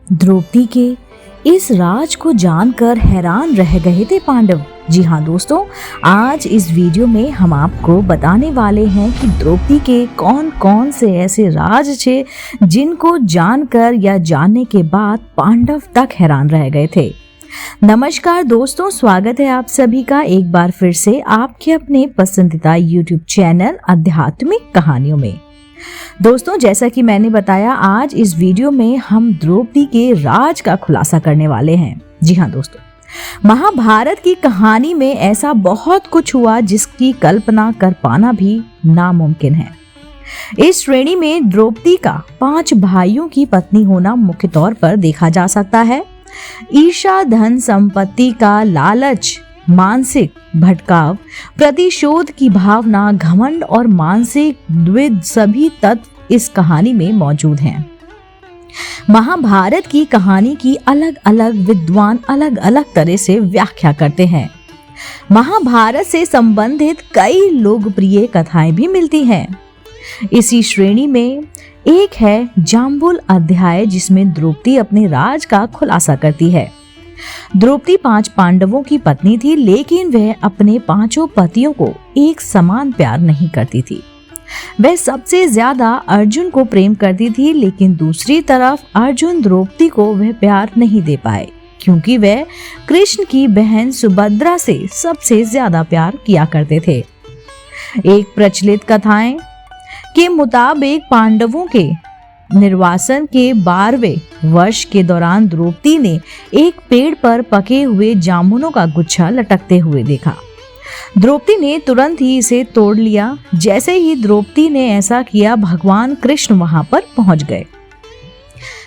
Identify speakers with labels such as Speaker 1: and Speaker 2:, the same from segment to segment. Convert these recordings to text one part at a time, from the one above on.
Speaker 1: द्रौपदी के इस राज को जानकर हैरान रह गए थे पांडव। जी हाँ दोस्तों, आज इस वीडियो में हम आपको बताने वाले हैं कि द्रौपदी के कौन कौन से ऐसे राज थे जिनको जानकर या जानने के बाद पांडव तक हैरान रह गए थे। नमस्कार दोस्तों, स्वागत है आप सभी का एक बार फिर से आपके अपने पसंदीदा YouTube चैनल आध्यात्मिक कहानियों में। दोस्तों, जैसा कि मैंने बताया, आज इस वीडियो में हम द्रौपदी के राज का खुलासा करने वाले हैं। जी हाँ दोस्तों, महाभारत की कहानी में ऐसा बहुत कुछ हुआ जिसकी कल्पना कर पाना भी नामुमकिन है। इस श्रेणी में द्रौपदी का 5 भाइयों की पत्नी होना मुख्य तौर पर देखा जा सकता है। ईर्ष्या, धन संपत्ति का लालच, मानसिक भटकाव, प्रतिशोध की भावना, घमंड और मानसिक द्विध सभी तत्व इस कहानी में मौजूद हैं। महाभारत की कहानी की अलग अलग विद्वान अलग अलग तरह से व्याख्या करते हैं। महाभारत से संबंधित कई लोकप्रिय कथाएं भी मिलती हैं। इसी श्रेणी में एक है जाम्बुल अध्याय, जिसमें द्रौपदी अपने राज का खुलासा करती है। द्रौपदी 5 पांडवों की पत्नी थी, लेकिन वह अपने 5 पतियों को एक समान प्यार नहीं करती थी। वह सबसे ज्यादा अर्जुन को प्रेम करती थी, लेकिन दूसरी तरफ अर्जुन द्रौपदी को वह प्यार नहीं दे पाए क्योंकि वह कृष्ण की बहन सुभद्रा से सबसे ज्यादा प्यार किया करते थे। एक प्रचलित कथाएं के मुताबिक पांडवों के निर्वासन के 12वें वर्ष के दौरान द्रौपदी ने एक पेड़ पर पके हुए जामुनों का गुच्छा लटकते हुए देखा। द्रौपदी ने तुरंत ही इसे तोड़ लिया। जैसे ही द्रौपदी ने ऐसा किया, भगवान कृष्ण वहां पर पहुंच गए।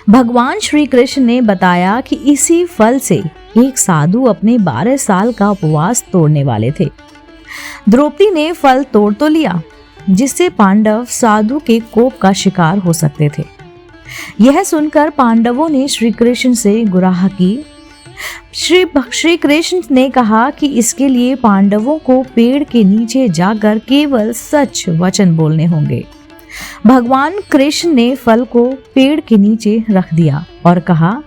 Speaker 1: भगवान श्री कृष्ण ने बताया कि इसी फल से एक साधु अपने 12 साल का उपवास तोड़ने वाले थे। द्रौपदी ने फल तोड़ तो लिया, जिससे पांडव साधु के कोप का शिकार हो सकते थे। यह सुनकर पांडवों ने श्री कृष्ण से गुहार की। श्री कृष्ण ने कहा कि इसके लिए पांडवों को पेड़ के नीचे जाकर केवल सच वचन बोलने होंगे। भगवान कृष्ण ने फल को पेड़ के नीचे रख दिया और कहा,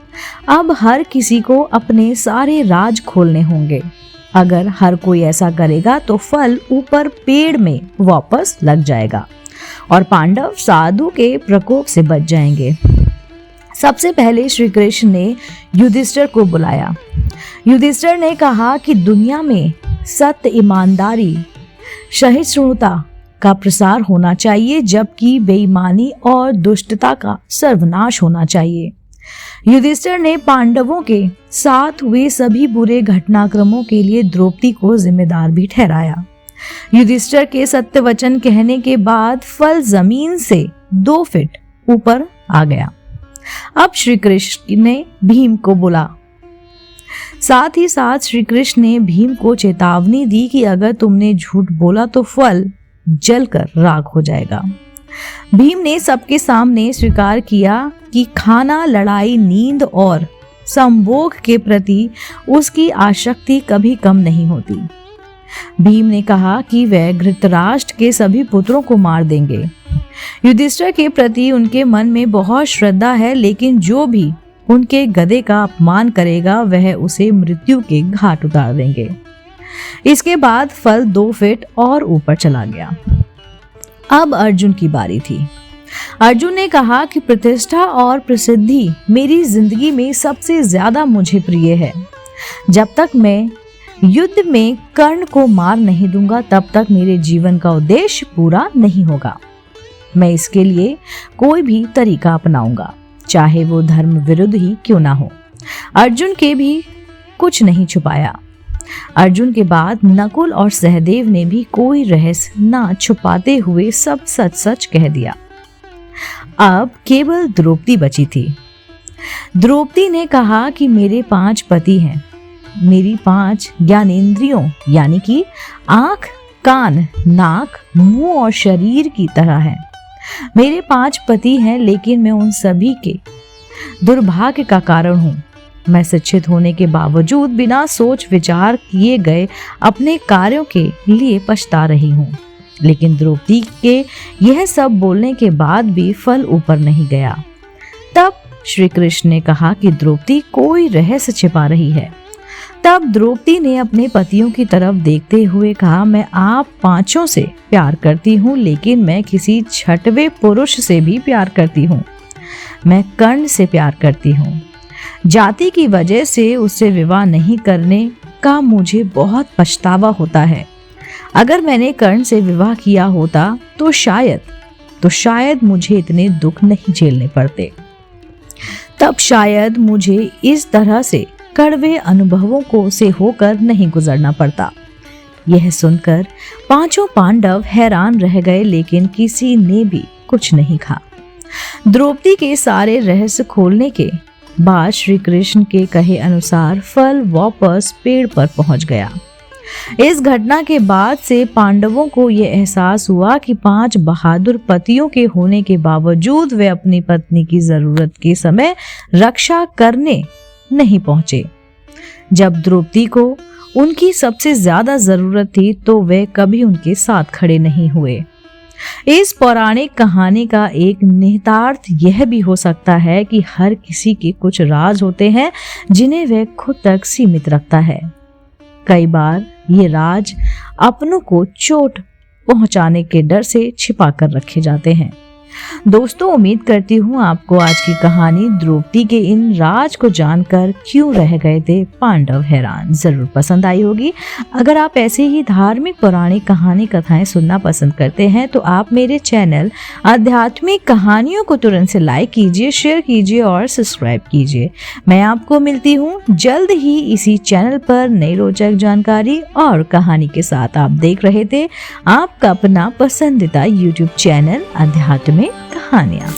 Speaker 1: अब हर किसी को अपने सारे राज खोलने होंगे। अगर हर कोई ऐसा करेगा तो फल ऊपर पेड़ में वापस लग जाएगा और पांडव साधु के प्रकोप से बच जाएंगे। सबसे पहले श्री कृष्ण ने युधिष्ठिर को बुलाया। युधिष्ठिर ने कहा कि दुनिया में सत्य, ईमानदारी, सहिष्णुता का प्रसार होना चाहिए, जबकि बेईमानी और दुष्टता का सर्वनाश होना चाहिए। युधिष्ठिर ने पांडवों के साथ हुए सभी बुरे घटनाक्रमों के लिए द्रौपदी को जिम्मेदार भी ठहराया। युधिष्ठिर के सत्य वचन कहने के बाद फल जमीन से 2 फीट ऊपर आ गया। अब श्री कृष्ण ने भीम को बुला। साथ ही साथ श्री कृष्ण ने भीम को चेतावनी दी कि अगर तुमने झूठ बोला तो फल जलकर राख हो जाएगा। भीम ने सबके सामने स्वीकार किया कि खाना, लड़ाई, नींद और संभोग के प्रति उसकी आसक्ति कभी कम नहीं होती। भीम ने कहा कि वह धृतराष्ट्र के सभी पुत्रों को मार देंगे। युधिष्ठिर के प्रति उनके मन में बहुत श्रद्धा है, लेकिन जो भी उनके गधे का अपमान करेगा वह उसे मृत्यु के घाट उतार देंगे। इसके बाद फल 2 फीट और ऊपर चला गया। अब अर्जुन की बारी थी। अर्जुन ने कहा कि प्रतिष्ठा और प्रसिद्धि मेरी जिंदगी में सबसे ज्यादा मुझे प्रिय है। जब तक मैं युद्ध में कर्ण को मार नहीं दूंगा, तब तक मेरे जीवन का उद्देश्य पूरा नहीं होगा। मैं इसके लिए कोई भी तरीका अपनाऊंगा, चाहे वो धर्म विरुद्ध ही क्यों ना हो। अर्जुन के भी कुछ नहीं छुपाया। अर्जुन के बाद नकुल और सहदेव ने भी कोई रहस्य ना छुपाते हुए सब सच सच कह दिया। अब केवल द्रौपदी बची थी। द्रौपदी ने कहा कि मेरे 5 पति हैं। मेरी 5 ज्ञानेंद्रियों यानी कि आंख, कान, नाक, मुंह और शरीर की तरह हैं। मेरे 5 पति हैं, लेकिन मैं उन सभी के दुर्भाग्य का कारण हूँ। मैं शिक्षित होने के बावजूद बिना सोच विचार किए गए अपने कार्यों के लिए पछता रही हूँ। लेकिन द्रौपदी के यह सब बोलने के बाद भी फल ऊपर नहीं गया। तब श्री कृष्ण ने कहा कि द्रौपदी कोई रहस्य छिपा रही है। तब द्रौपदी ने अपने पतियों की तरफ देखते हुए कहा, मैं आप पांचों से प्यार करती हूँ, लेकिन मैं किसी छठवें पुरुष से भी प्यार करती हूँ। मैं कर्ण से प्यार करती हूँ। जाति की वजह से उससे विवाह नहीं करने का मुझे बहुत पछतावा होता है। अगर मैंने कर्ण से विवाह किया होता तो शायद मुझे इतने दुख नहीं झेलने पड़ते। तब शायद मुझे इस तरह से कड़वे अनुभवों से होकर नहीं गुजरना पड़ता। यह सुनकर पांचों पांडव हैरान रह गए, लेकिन किसी ने भी कुछ नहीं कहा। द्रौपदी के सारे रहस्य खोलने के बाद श्री कृष्ण के कहे अनुसार फल वापस पेड़ पर पहुंच गया। इस घटना के बाद से पांडवों को यह एहसास हुआ कि 5 बहादुर पतियों के होने के बावजूद वे अपनी पत्नी की जरूरत के समय रक्षा करने नहीं पहुंचे। जब द्रौपदी को उनकी सबसे ज्यादा जरूरत थी तो वे कभी उनके साथ खड़े नहीं हुए। इस पौराणिक कहानी का एक निहितार्थ यह भी हो सकता है कि हर किसी के कुछ राज होते हैं जिन्हें वह खुद तक सीमित रखता है। कई बार ये राज अपनों को चोट पहुंचाने के डर से छिपा कर रखे जाते हैं। दोस्तों, उम्मीद करती हूँ आपको आज की कहानी द्रौपदी के इन राज को जानकर क्यों रह गए थे पांडव हैरान जरूर पसंद आई होगी। अगर आप ऐसे ही धार्मिक पौराणिक कहानी कथाएं सुनना पसंद करते हैं तो आप मेरे चैनल आध्यात्मिक कहानियों को तुरंत से लाइक कीजिए, शेयर कीजिए और सब्सक्राइब कीजिए। मैं आपको मिलती हूँ जल्द ही इसी चैनल पर नई रोचक जानकारी और कहानी के साथ। आप देख रहे थे आपका अपना पसंदीदा YouTube चैनल आध्यात्मिक कहानियां।